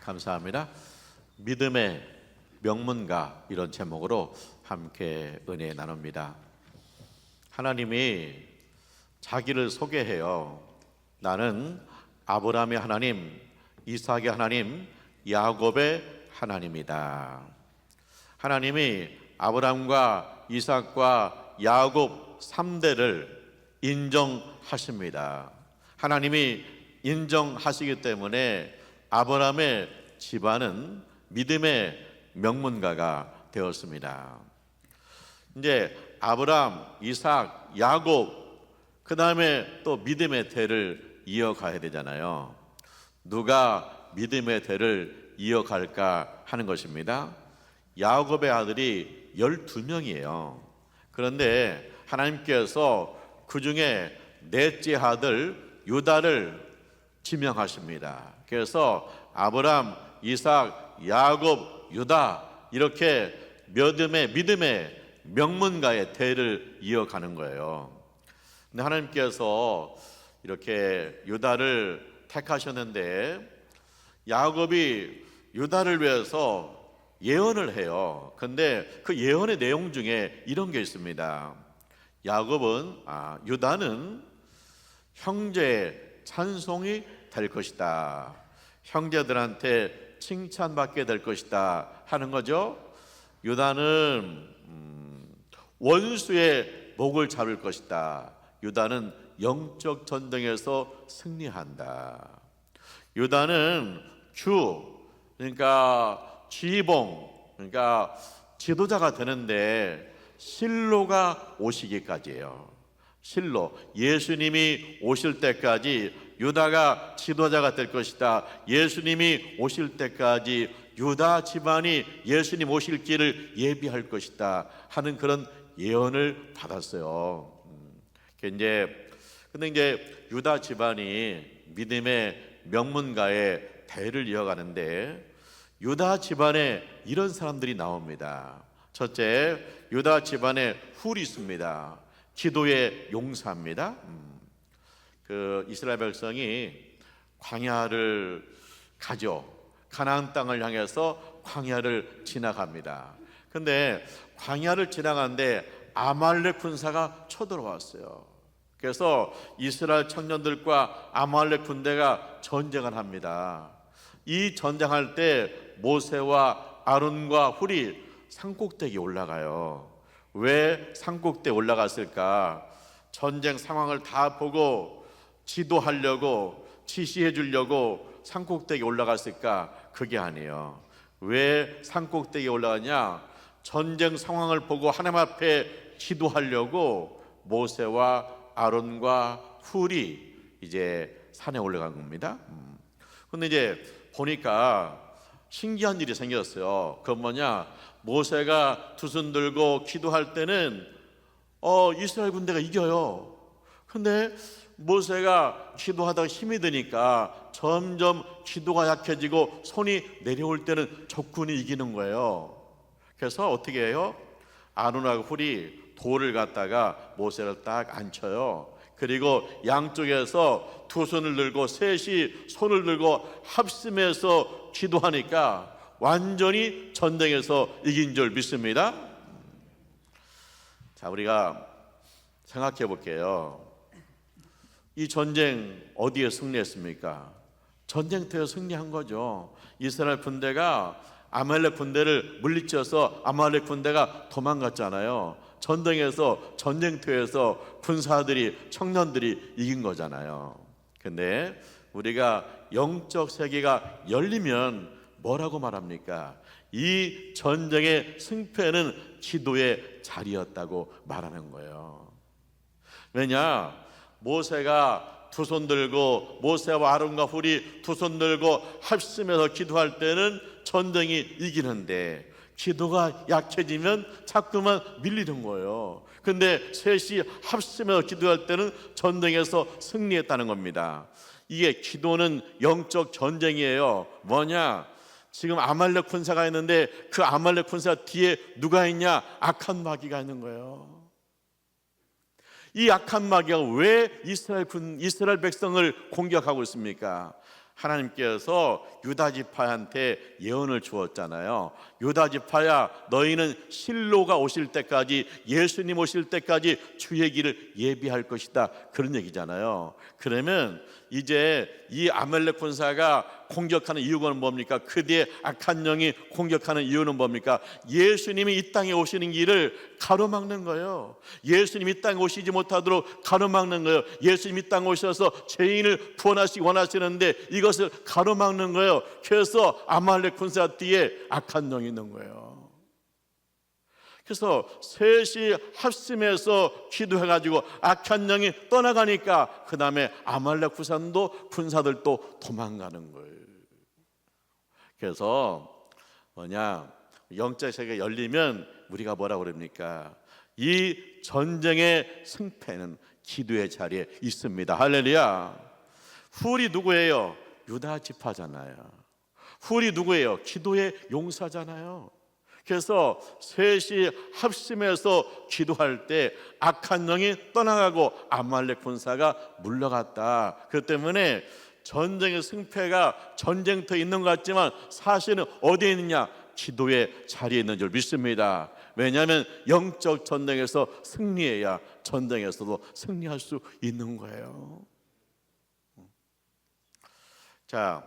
감사합니다. 믿음의 명문가 이런 제목으로 함께 은혜 나눕니다. 하나님이 자기를 소개해요. 나는 아브라함의 하나님, 이삭의 하나님, 야곱의 하나님이다. 하나님이 아브라함과 이삭과 야곱 3대를 인정하십니다. 하나님이 인정하시기 때문에 아브라함의 집안은 믿음의 명문가가 되었습니다. 이제 아브라함, 이삭, 야곱, 그 다음에 또 믿음의 대를 이어가야 되잖아요. 누가 믿음의 대를 이어갈까 하는 것입니다. 야곱의 아들이 12명이에요. 그런데 하나님께서 그 중에 넷째 아들 유다를 지명하십니다. 그래서 아브라함, 이삭, 야곱, 유다 이렇게 믿음의 명문가의 대를 이어가는 거예요. 근데 하나님께서 이렇게 유다를 택하셨는데 야곱이 유다를 위해서 예언을 해요. 근데 그 예언의 내용 중에 이런 게 있습니다. 유다는 형제의 찬송이 될 것이다. 형제들한테 칭찬받게 될 것이다 하는 거죠. 유다는 원수의 목을 잡을 것이다. 유다는 영적 전쟁에서 승리한다. 유다는 그러니까 지봉, 그러니까 지도자가 되는데 실로가 오시기까지예요. 실로, 예수님이 오실 때까지 유다가 지도자가 될 것이다. 예수님이 오실 때까지 유다 집안이 예수님 오실 길을 예비할 것이다 하는 그런 예언을 받았어요. 근데 이제 유다 집안이 믿음의 명문가의 대를 이어가는데 유다 집안에 이런 사람들이 나옵니다. 첫째, 유다 집안에 훌이 있습니다. 기도의 용사입니다. 그 이스라엘 백성이 광야를 가죠. 가나안 땅을 향해서 광야를 지나갑니다. 근데 광야를 지나가는데 아말렉 군사가 쳐들어왔어요. 그래서 이스라엘 청년들과 아말렉 군대가 전쟁을 합니다. 이 전쟁할 때 모세와 아론과 훌이 산꼭대기에 올라가요. 왜 산꼭대기에 올라갔을까? 전쟁 상황을 다 보고 지도하려고, 지시해 주려고 산꼭대기에 올라갔을까? 그게 아니에요. 왜 산꼭대기에 올라가냐? 전쟁 상황을 보고 하나님 앞에 기도하려고 모세와 아론과 훌이 이제 산에 올라간 겁니다. 근데 이제 보니까 신기한 일이 생겼어요. 그건 뭐냐? 모세가 두 손 들고 기도할 때는 이스라엘 군대가 이겨요. 근데 모세가 기도하다가 힘이 드니까 점점 기도가 약해지고 손이 내려올 때는 적군이 이기는 거예요. 그래서 어떻게 해요? 아론하고 훌이 돌을 갖다가 모세를 딱 앉혀요. 그리고 양쪽에서 두 손을 들고 셋이 손을 들고 합심해서 기도하니까 완전히 전쟁에서 이긴 줄 믿습니다. 자, 우리가 생각해 볼게요. 이 전쟁 어디에 승리했습니까? 전쟁터에 승리한 거죠. 이스라엘 군대가 아말렉 군대를 물리쳐서 아말렉 군대가 도망갔잖아요. 전쟁터에서 군사들이, 청년들이 이긴 거잖아요. 근데 우리가 영적 세계가 열리면 뭐라고 말합니까? 이 전쟁의 승패는 기도의 자리였다고 말하는 거예요. 왜냐? 모세가 두 손 들고, 모세와 아론과 훌이 두 손 들고 합심해서 기도할 때는 전쟁이 이기는데 기도가 약해지면 자꾸만 밀리는 거예요. 근데 셋이 합심해서 기도할 때는 전쟁에서 승리했다는 겁니다. 이게 기도는 영적 전쟁이에요. 뭐냐? 지금 아말렉 군사가 있는데 그 아말렉 군사 뒤에 누가 있냐? 악한 마귀가 있는 거예요. 이 악한 마귀가 왜 이스라엘 백성을 공격하고 있습니까? 하나님께서 유다 지파한테 예언을 주었잖아요. 유다 지파야, 너희는 실로가 오실 때까지, 예수님 오실 때까지 주의 길을 예비할 것이다, 그런 얘기잖아요. 그러면 이제 이 아말렉 군사가 공격하는 이유가 뭡니까? 그 뒤에 악한 영이 공격하는 이유는 뭡니까? 예수님이 이 땅에 오시는 길을 가로막는 거예요. 예수님이 이 땅에 오시지 못하도록 가로막는 거예요. 예수님이 이 땅에 오셔서 죄인을 구원하시기 원하시는데 이것을 가로막는 거예요. 그래서 아말렉 군사 뒤에 악한 영이 있는 거예요. 그래서 셋이 합심해서 기도해가지고 악한 영이 떠나가니까 그 다음에 아말렉 군사들도 도망가는 거예요. 그래서 영적 세계가 열리면 우리가 뭐라고 그럽니까? 이 전쟁의 승패는 기도의 자리에 있습니다. 할렐루야. 훌이 누구예요? 유다 지파잖아요. 훌이 누구예요? 기도의 용사잖아요. 그래서 셋이 합심해서 기도할 때 악한 영이 떠나가고 아말렉 군사가 물러갔다. 그렇기 때문에 전쟁의 승패가 전쟁터에 있는 것 같지만 사실은 어디에 있느냐? 기도의 자리에 있는 줄 믿습니다. 왜냐하면 영적 전쟁에서 승리해야 전쟁에서도 승리할 수 있는 거예요. 자,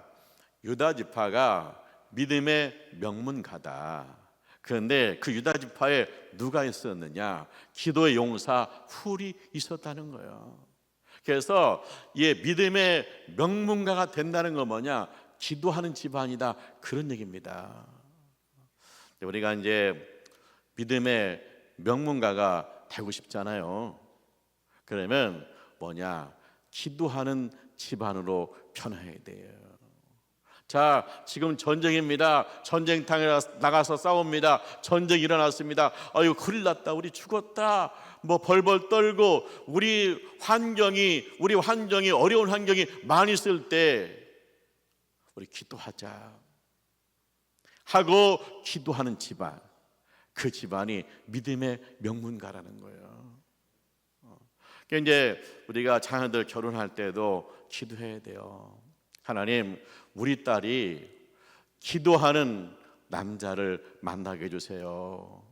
유다 지파가 믿음의 명문가다. 그런데 그 유다 지파에 누가 있었느냐? 기도의 용사 훌이 있었다는 거예요. 그래서 이 믿음의 명문가가 된다는 건 뭐냐? 기도하는 집안이다, 그런 얘기입니다. 우리가 이제 믿음의 명문가가 되고 싶잖아요. 그러면 기도하는 집안으로 변화해야 돼요. 자, 지금 전쟁입니다. 전쟁터에 나가서 싸웁니다. 전쟁이 일어났습니다. 아유, 큰일 났다, 우리 죽었다, 벌벌 떨고 우리 환경이 어려운 환경이 많이 있을 때 우리 기도하자 하고 기도하는 집안, 그 집안이 믿음의 명문가라는 거예요. 그러니까 이제 우리가 자녀들 결혼할 때도 기도해야 돼요. 하나님, 우리 딸이 기도하는 남자를 만나게 해주세요.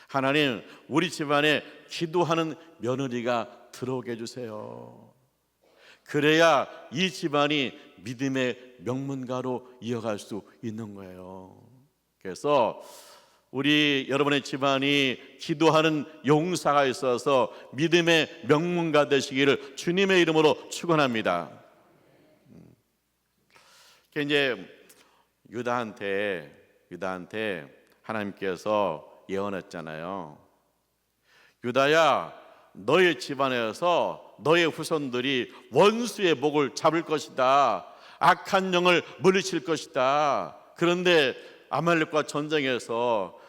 하나님, 우리 집안에 기도하는 며느리가 들어오게 해주세요. 그래야 이 집안이 믿음의 명문가로 이어갈 수 있는 거예요. 그래서 여러분의 집안이 기도하는 용사가 있어서 믿음의 명문가 되시기를 주님의 이름으로 축원합니다. 이제 유다한테 하나님께서 예언했잖아요. 유다야, 너의 집안에서 너의 후손들이 원수의 목을 잡을 것이다. 악한 영을 물리칠 것이다. 그런데 아말렉과 전쟁에서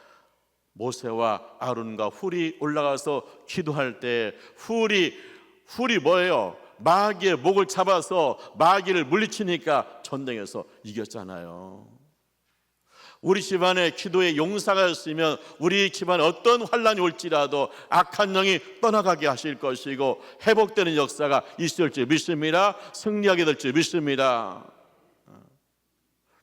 모세와 아론과 훌이 올라가서 기도할 때 훌이 뭐예요? 마귀의 목을 잡아서 마귀를 물리치니까 전쟁에서 이겼잖아요. 우리 집안에 기도의 용사가 있으면 우리 집안에 어떤 환란이 올지라도 악한 영이 떠나가게 하실 것이고 회복되는 역사가 있을 줄 믿습니다. 승리하게 될 줄 믿습니다.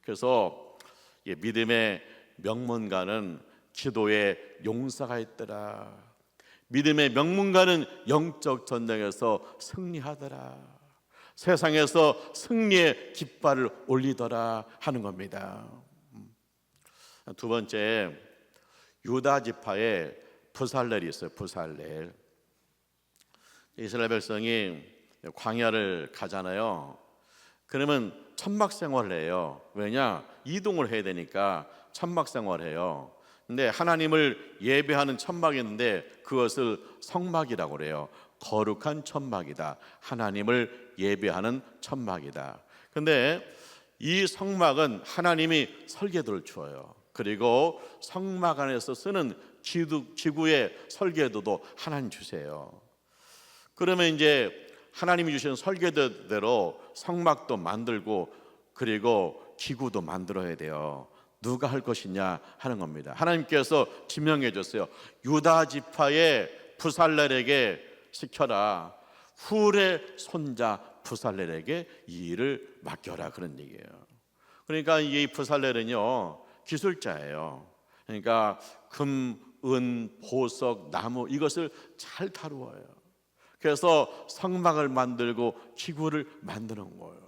그래서 믿음의 명문가는 기도의 용사가 있더라. 믿음의 명문가는 영적 전쟁에서 승리하더라. 세상에서 승리의 깃발을 올리더라 하는 겁니다. 두 번째, 유다 지파에 부살렐이 있어요. 부살렐. 이스라엘 백성이 광야를 가잖아요. 그러면 천막 생활을 해요. 왜냐? 이동을 해야 되니까 천막 생활을 해요. 근데 하나님을 예배하는 천막이 있는데 그것을 성막이라고 그래요. 거룩한 천막이다. 하나님을 예배하는 천막이다. 근데 이 성막은 하나님이 설계도를 주어요. 그리고 성막 안에서 쓰는 기구의 설계도도 하나님 주세요. 그러면 이제 하나님이 주신 설계도대로 성막도 만들고 그리고 기구도 만들어야 돼요. 누가 할 것이냐 하는 겁니다. 하나님께서 지명해 줬어요. 유다 지파의 부살렐에게 시켜라. 훌의 손자 부살렐에게 이 일을 맡겨라, 그런 얘기예요. 그러니까 이 부살렐은요 기술자예요. 그러니까 금, 은, 보석, 나무 이것을 잘 다루어요. 그래서 성막을 만들고 기구를 만드는 거예요.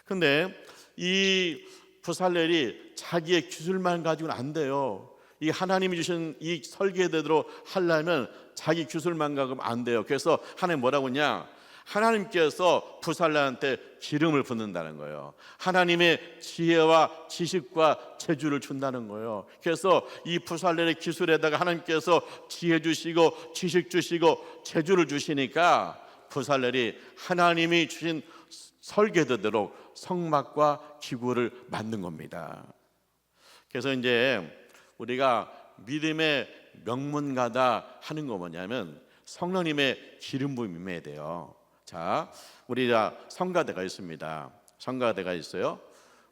근데 이 부살렐이 자기의 기술만 가지고는 안 돼요. 이 하나님이 주신 이 설계대로 하려면 자기 기술만 가지고 안 돼요. 그래서 하나님 뭐라고 하냐, 하나님께서 부살렐한테 기름을 붓는다는 거예요. 하나님의 지혜와 지식과 재주를 준다는 거예요. 그래서 이 부살렐의 기술에다가 하나님께서 지혜 주시고 지식 주시고 재주를 주시니까 부살렐이 하나님이 주신 설계대로 성막과 기구를 만든 겁니다. 그래서 이제 우리가 믿음의 명문가다 하는 거 뭐냐면 성령님의 기름 부음이 임해야 돼요. 자, 우리가 성가대가 있습니다. 성가대가 있어요.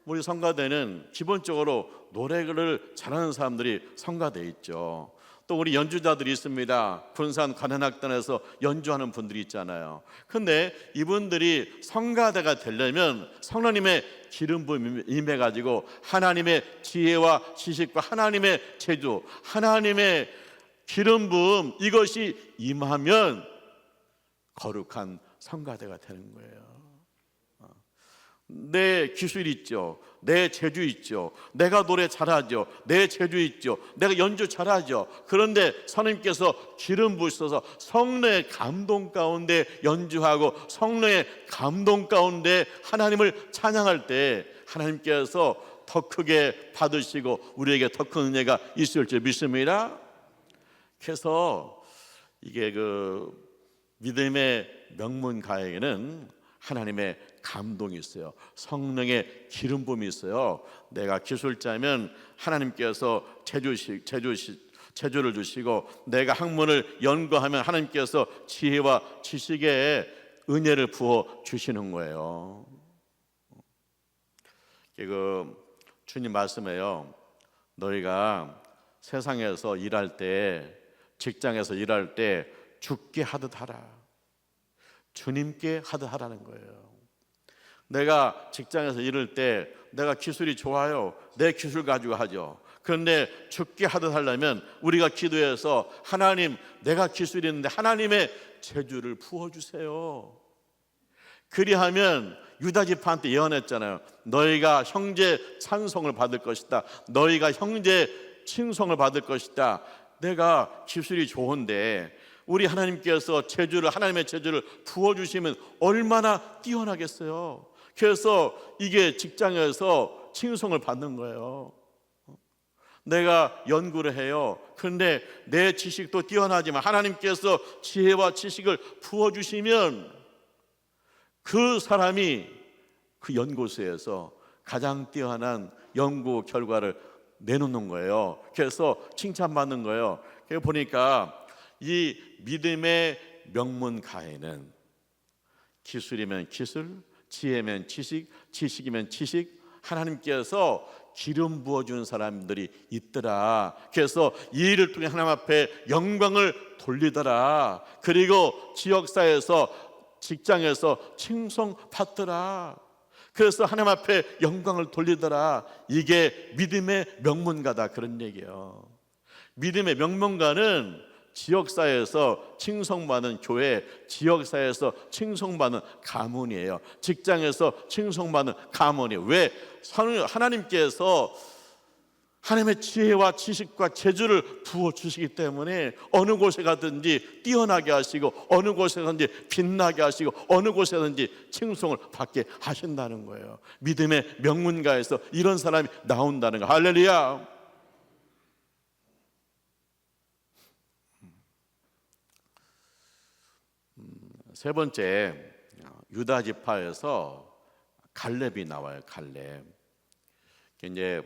우리 성가대는 기본적으로 노래를 잘하는 사람들이 성가대에 있죠. 또 우리 연주자들이 있습니다. 군산 관현악단에서 연주하는 분들이 있잖아요. 근데 이분들이 성가대가 되려면 성령님의 기름 부음이 임해가지고 하나님의 지혜와 지식과 하나님의 재주, 하나님의 기름 부음 이것이 임하면 거룩한 성가대가 되는 거예요. 내 기술 있죠, 내 재주 있죠, 내가 노래 잘하죠, 내 재주 있죠, 내가 연주 잘하죠. 그런데 하나님께서 기름 부으셔서 성령의 감동 가운데 연주하고 성령의 감동 가운데 하나님을 찬양할 때 하나님께서 더 크게 받으시고 우리에게 더 큰 은혜가 있을 줄 믿습니다. 그래서 이게 믿음의 명문가에게는 하나님의 감동이 있어요. 성령의 기름 부음이 있어요. 내가 기술자면 하나님께서 재주를 주시고, 내가 학문을 연구하면 하나님께서 지혜와 지식의 은혜를 부어 주시는 거예요. 주님 말씀해요. 너희가 세상에서 일할 때, 직장에서 일할 때 죽게 하듯 하라. 주님께 하듯 하라는 거예요. 내가 직장에서 일할 때 내가 기술이 좋아요. 내 기술 가지고 하죠. 그런데 죽게 하듯 하려면 우리가 기도해서 하나님, 내가 기술이 있는데 하나님의 재주를 부어주세요. 그리하면 유다 지파한테 예언했잖아요. 너희가 형제 찬송을 받을 것이다. 너희가 형제 칭송을 받을 것이다. 내가 기술이 좋은데 우리 하나님께서 하나님의 재주를 부어주시면 얼마나 뛰어나겠어요. 그래서 이게 직장에서 칭송을 받는 거예요. 내가 연구를 해요. 그런데 내 지식도 뛰어나지만 하나님께서 지혜와 지식을 부어주시면 그 사람이 그 연구소에서 가장 뛰어난 연구 결과를 내놓는 거예요. 그래서 칭찬받는 거예요. 그래서 보니까 이 믿음의 명문가에는 기술이면 기술, 지혜면 지식, 지식이면 지식, 하나님께서 기름 부어주는 사람들이 있더라. 그래서 이 일을 통해 하나님 앞에 영광을 돌리더라. 그리고 지역사회에서, 직장에서 칭송받더라. 그래서 하나님 앞에 영광을 돌리더라. 이게 믿음의 명문가다, 그런 얘기예요. 믿음의 명문가는 지역사회에서 칭송받는 교회, 지역사회에서 칭송받는 가문이에요. 직장에서 칭송받는 가문이에요. 왜? 하나님께서 하나님의 지혜와 지식과 재주를 부어주시기 때문에 어느 곳에 가든지 뛰어나게 하시고, 어느 곳에 가든지 빛나게 하시고, 어느 곳에 가든지 칭송을 받게 하신다는 거예요. 믿음의 명문가에서 이런 사람이 나온다는 거. 할렐루야. 세 번째, 유다 지파에서 갈렙이 나와요. 갈렙. 이제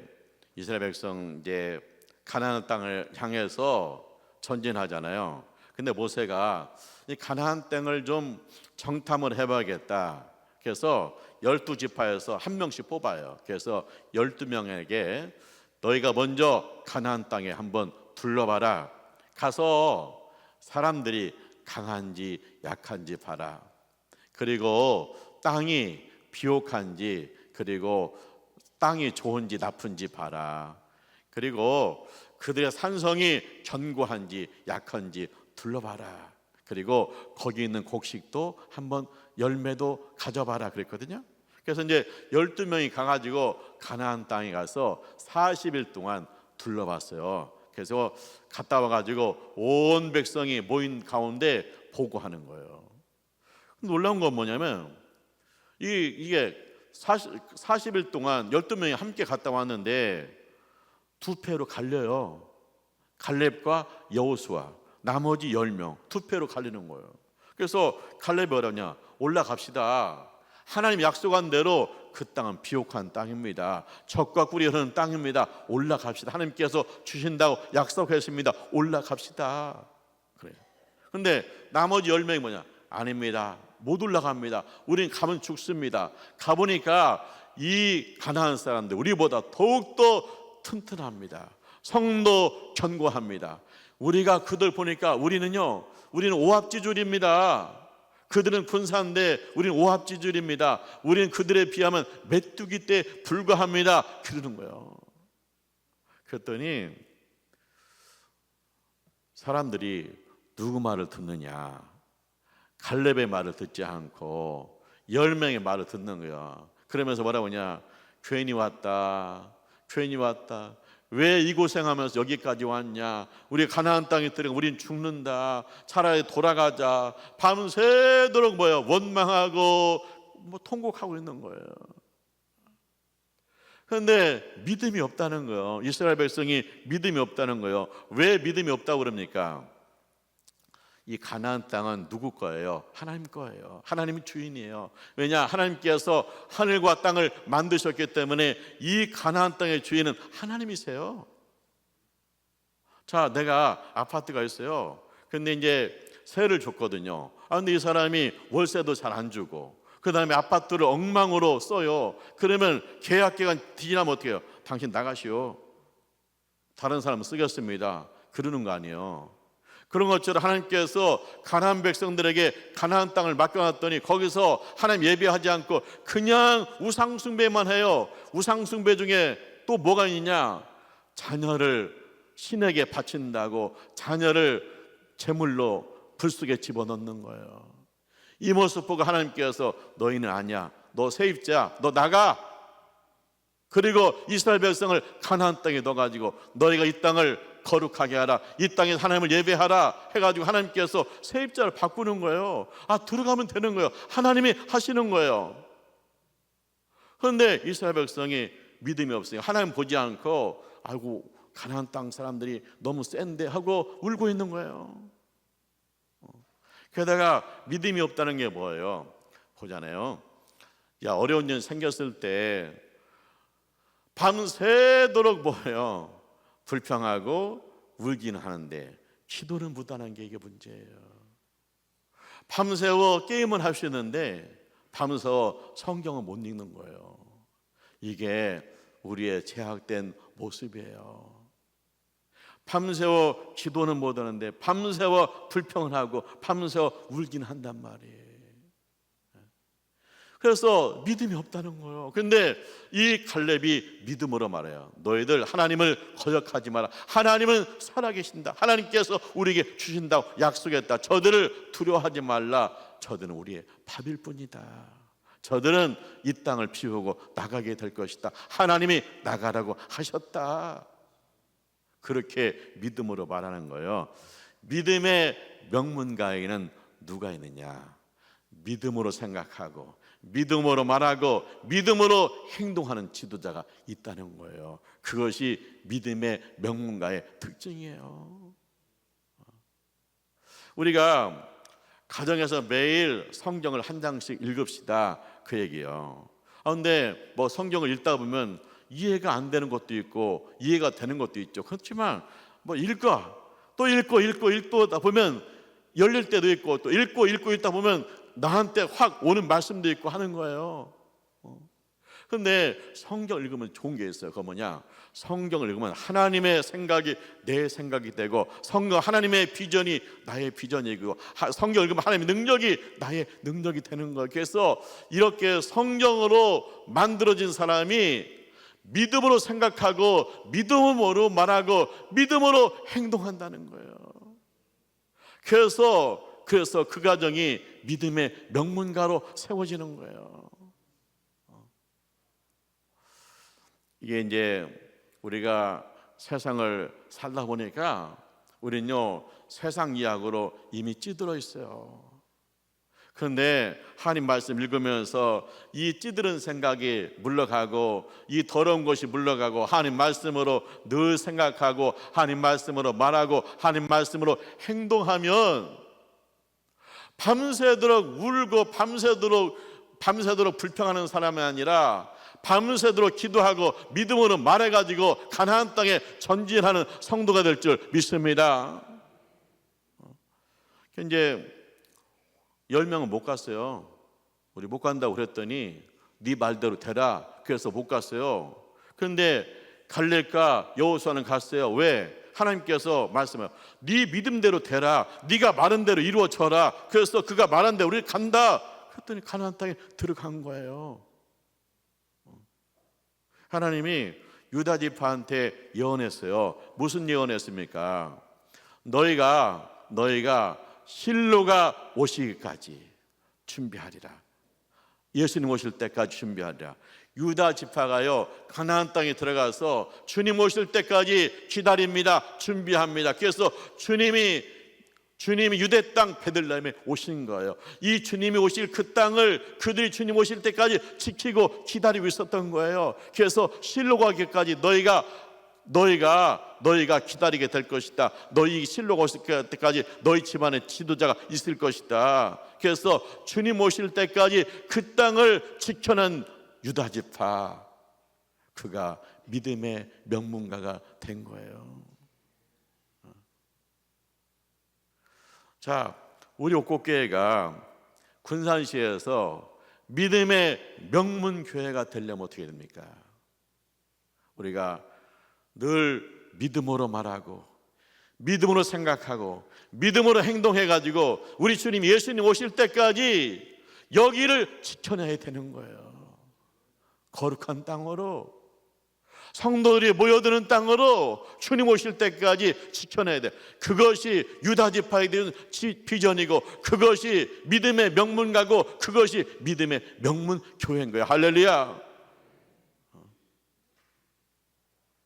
이스라엘 백성 이제 가나안 땅을 향해서 전진하잖아요. 근데 모세가 이 가나안 땅을 좀 정탐을 해봐야겠다. 그래서 12지파에서 한 명씩 뽑아요. 그래서 12명에게 너희가 먼저 가나안 땅에 한번 둘러봐라. 가서 사람들이 강한지 약한지 봐라. 그리고 땅이 비옥한지, 그리고 땅이 좋은지 나쁜지 봐라. 그리고 그들의 산성이 견고한지 약한지 둘러봐라. 그리고 거기 있는 곡식도 한번 열매도 가져봐라 그랬거든요. 그래서 이제 12명이 가가지고 가나안 땅에 가서 40일 동안 둘러봤어요. 그래서 갔다 와가지고 온 백성이 모인 가운데 보고하는 거예요. 놀라운 건 뭐냐면 이게 40일 동안 12명이 함께 갔다 왔는데 두 패로 갈려요. 갈렙과 여호수아, 나머지 10명 두 패로 갈리는 거예요. 그래서 갈렙이 뭐라냐? 올라갑시다. 하나님 약속한 대로 그 땅은 비옥한 땅입니다. 젖과 꿀이 흐르는 땅입니다. 올라갑시다. 하나님께서 주신다고 약속했습니다. 올라갑시다. 그래요. 근데 나머지 10명이 뭐냐? 아닙니다. 못 올라갑니다. 우린 가면 죽습니다. 가보니까 이 가나안 사람들 우리보다 더욱더 튼튼합니다. 성도 견고합니다. 우리가 그들 보니까 우리는 오합지졸입니다. 그들은 군사인데 우리는 오합지졸입니다. 우리는 그들에 비하면 메뚜기 때 불과합니다. 그러는 거예요. 그랬더니 사람들이 누구 말을 듣느냐? 갈렙의 말을 듣지 않고 10명의 말을 듣는 거야. 그러면서 뭐라고 하냐? 괜히 왔다. 괜히 왔다. 왜 이 고생하면서 여기까지 왔냐? 우리 가나안 땅에 들어가 우린 죽는다. 차라리 돌아가자. 밤새도록 원망하고 통곡하고 있는 거예요. 그런데 믿음이 없다는 거예요. 이스라엘 백성이 믿음이 없다는 거예요. 왜 믿음이 없다고 그럽니까? 이 가나안 땅은 누구 거예요? 하나님 거예요. 하나님이 주인이에요. 왜냐? 하나님께서 하늘과 땅을 만드셨기 때문에 이 가나안 땅의 주인은 하나님이세요. 자, 내가 아파트가 있어요. 근데 이제 세를 줬거든요. 근데 이 사람이 월세도 잘 안 주고 그 다음에 아파트를 엉망으로 써요. 그러면 계약 기간 지나면 어떻게 해요? 당신 나가시오. 다른 사람 쓰겠습니다. 그러는 거 아니에요. 그런 것처럼 하나님께서 가나안 백성들에게 가나안 땅을 맡겨놨더니 거기서 하나님 예배하지 않고 그냥 우상숭배만 해요. 우상숭배 중에 또 뭐가 있냐? 자녀를 신에게 바친다고 자녀를 제물로 불 속에 집어넣는 거예요. 이 모습 보고 하나님께서 너희는 아니야. 너 세입자야. 너 나가. 그리고 이스라엘 백성을 가나안 땅에 넣어가지고 너희가 이 땅을 거룩하게 하라. 이 땅에 하나님을 예배하라 해가지고 하나님께서 세입자를 바꾸는 거예요. 들어가면 되는 거예요. 하나님이 하시는 거예요. 그런데 이스라엘 백성이 믿음이 없으니까 하나님 보지 않고 아이고 가나안 땅 사람들이 너무 센데 하고 울고 있는 거예요. 게다가 믿음이 없다는 게 뭐예요? 보잖아요. 어려운 일 생겼을 때 밤새도록 불평하고 울기는 하는데 기도는 못하는 게 이게 문제예요. 밤새워 게임은 할 수 있는데 밤새워 성경을 못 읽는 거예요. 이게 우리의 제약된 모습이에요. 밤새워 기도는 못하는데 밤새워 불평을 하고 밤새워 울기는 한단 말이에요. 그래서 믿음이 없다는 거예요. 그런데 이 갈렙이 믿음으로 말해요. 너희들 하나님을 거역하지 마라. 하나님은 살아계신다. 하나님께서 우리에게 주신다고 약속했다. 저들을 두려워하지 말라. 저들은 우리의 밥일 뿐이다. 저들은 이 땅을 비우고 나가게 될 것이다. 하나님이 나가라고 하셨다. 그렇게 믿음으로 말하는 거예요. 믿음의 명문가에게는 누가 있느냐? 믿음으로 생각하고 믿음으로 말하고 믿음으로 행동하는 지도자가 있다는 거예요. 그것이 믿음의 명문가의 특징이에요. 우리가 가정에서 매일 성경을 한 장씩 읽읍시다 그 얘기예요. 그런데 성경을 읽다 보면 이해가 안 되는 것도 있고 이해가 되는 것도 있죠. 그렇지만 또 읽다 보면 열릴 때도 있고 또 읽고 읽다 보면 나한테 확 오는 말씀도 있고 하는 거예요. 근데 성경을 읽으면 좋은 게 있어요. 그거 뭐냐? 성경을 읽으면 하나님의 생각이 내 생각이 되고, 성경 하나님의 비전이 나의 비전이고, 성경을 읽으면 하나님의 능력이 나의 능력이 되는 거예요. 그래서 이렇게 성경으로 만들어진 사람이 믿음으로 생각하고, 믿음으로 말하고, 믿음으로 행동한다는 거예요. 그래서 그 가정이 믿음의 명문가로 세워지는 거예요. 이게 이제 우리가 세상을 살다 보니까 우리는요, 세상 이야기로 이미 찌들어 있어요. 그런데 하나님 말씀 읽으면서 이 찌들은 생각이 물러가고, 이 더러운 것이 물러가고, 하나님 말씀으로 늘 생각하고, 하나님 말씀으로 말하고, 하나님 말씀으로 행동하면 밤새도록 울고 밤새도록 불평하는 사람이 아니라 밤새도록 기도하고 믿음으로 말해가지고 가나안 땅에 전진하는 성도가 될 줄 믿습니다. 이제 10명은 못 갔어요. 우리 못 간다고 그랬더니 네 말대로 되라. 그래서 못 갔어요. 그런데 갈렙과 여호수아는 갔어요. 왜? 하나님께서 말씀해요. 네 믿음대로 되라. 네가 말한 대로 이루어져라. 그래서 그가 말한 대로 우리 간다. 그랬더니 가나안 땅에 들어간 거예요. 하나님이 유다 지파한테 예언했어요. 무슨 예언했습니까? 너희가 실로가 오시기까지 준비하리라. 예수님 오실 때까지 준비하리라. 유다 지파가요, 가나안 땅에 들어가서 주님 오실 때까지 기다립니다. 준비합니다. 그래서 주님이 유대 땅 베들레헴에 오신 거예요. 이 주님이 오실 그 땅을 그들이 주님 오실 때까지 지키고 기다리고 있었던 거예요. 그래서 실로가 오기까지 너희가 기다리게 될 것이다. 너희 실로가 오실 때까지 너희 집안에 지도자가 있을 것이다. 그래서 주님 오실 때까지 그 땅을 지켜낸 유다 지파, 그가 믿음의 명문가가 된 거예요. 자, 우리 옥곡교회가 군산시에서 믿음의 명문교회가 되려면 어떻게 됩니까? 우리가 늘 믿음으로 말하고, 믿음으로 생각하고, 믿음으로 행동해가지고 우리 주님 예수님 오실 때까지 여기를 지켜내야 되는 거예요. 거룩한 땅으로, 성도들이 모여드는 땅으로 주님 오실 때까지 지켜내야 돼. 그것이 유다 지파에 대한 비전이고, 그것이 믿음의 명문가고, 그것이 믿음의 명문교회인 거예요. 할렐루야.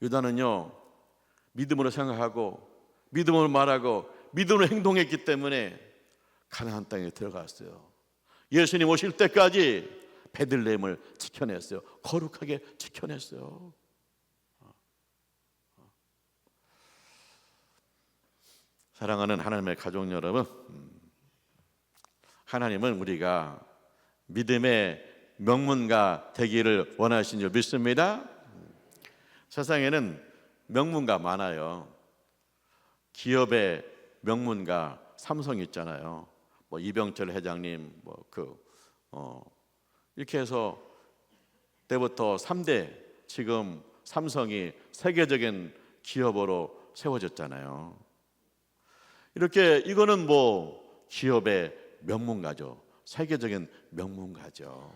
유다는요, 믿음으로 생각하고 믿음으로 말하고 믿음으로 행동했기 때문에 가나안 땅에 들어갔어요. 예수님 오실 때까지 베들레헴을 지켜냈어요. 거룩하게 지켜냈어요. 사랑하는 하나님의 가족 여러분, 하나님은 우리가 믿음의 명문가 되기를 원하신 줄 믿습니다. 세상에는 명문가 많아요. 기업의 명문가 삼성 있잖아요. 뭐 이병철 회장님, 이렇게 해서 때부터 3대 지금 삼성이 세계적인 기업으로 세워졌잖아요. 이렇게 이거는 뭐 기업의 명문가죠. 세계적인 명문가죠.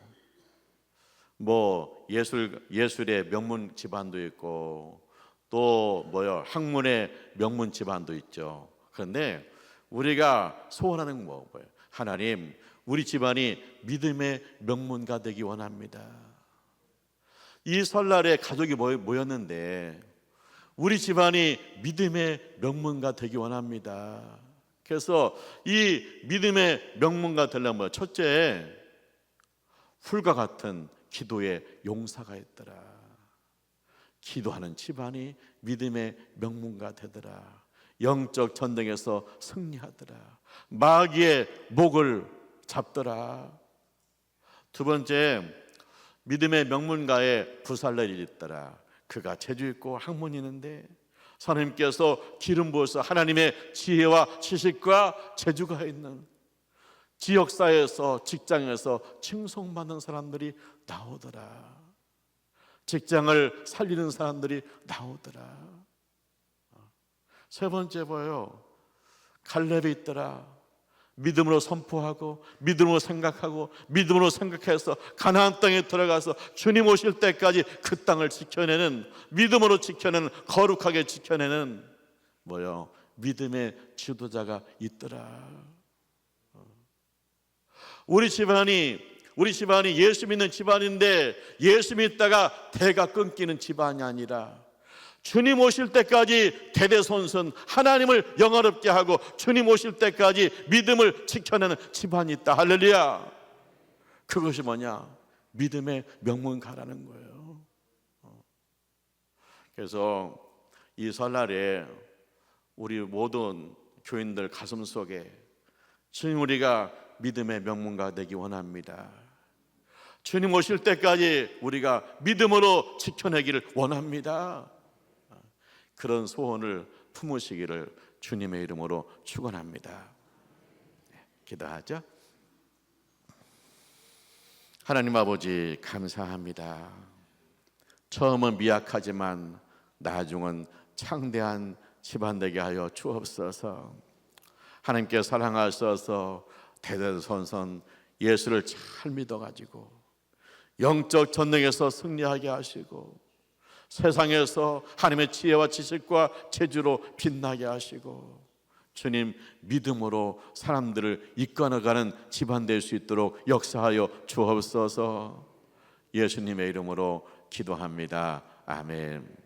뭐 예술의 명문 집안도 있고, 또 학문의 명문 집안도 있죠. 그런데 우리가 소원하는 뭐예요? 하나님, 우리 집안이 믿음의 명문가 되기 원합니다. 이 설날에 가족이 모였는데 우리 집안이 믿음의 명문가 되기 원합니다. 그래서 이 믿음의 명문가 되려면 첫째, 풀과 같은 기도의 용사가 있더라. 기도하는 집안이 믿음의 명문가 되더라. 영적 전쟁에서 승리하더라. 마귀의 목을 잡더라. 두 번째, 믿음의 명문가의 부살렐이 있더라. 그가 재주 있고 학문이 있는데 하나님께서 기름 부어서 하나님의 지혜와 지식과 재주가 있는 지역사회에서, 직장에서 칭송받는 사람들이 나오더라. 직장을 살리는 사람들이 나오더라. 세 번째 뭐예요? 갈렙이 있더라. 믿음으로 선포하고 믿음으로 생각하고 믿음으로 생각해서 가나안 땅에 들어가서 주님 오실 때까지 그 땅을 지켜내는, 믿음으로 지켜내는, 거룩하게 지켜내는 뭐요? 믿음의 지도자가 있더라. 우리 집안이 예수 믿는 집안인데 예수 믿다가 대가 끊기는 집안이 아니라 주님 오실 때까지 대대손손 하나님을 영화롭게 하고 주님 오실 때까지 믿음을 지켜내는 집안이 있다. 할렐루야. 그것이 뭐냐? 믿음의 명문가라는 거예요. 그래서 이 설날에 우리 모든 교인들 가슴 속에 주님, 우리가 믿음의 명문가 되기 원합니다. 주님 오실 때까지 우리가 믿음으로 지켜내기를 원합니다. 그런 소원을 품으시기를 주님의 이름으로 축원합니다. 기도하죠. 하나님 아버지, 감사합니다. 처음은 미약하지만 나중은 창대한 집안 되게 하여 주옵소서. 하나님께 사랑하셔서 대대손손 예수를 잘 믿어가지고 영적 전쟁에서 승리하게 하시고 세상에서 하나님의 지혜와 지식과 재주로 빛나게 하시고 주님, 믿음으로 사람들을 이끌어가는 집안 될 수 있도록 역사하여 주옵소서. 예수님의 이름으로 기도합니다. 아멘.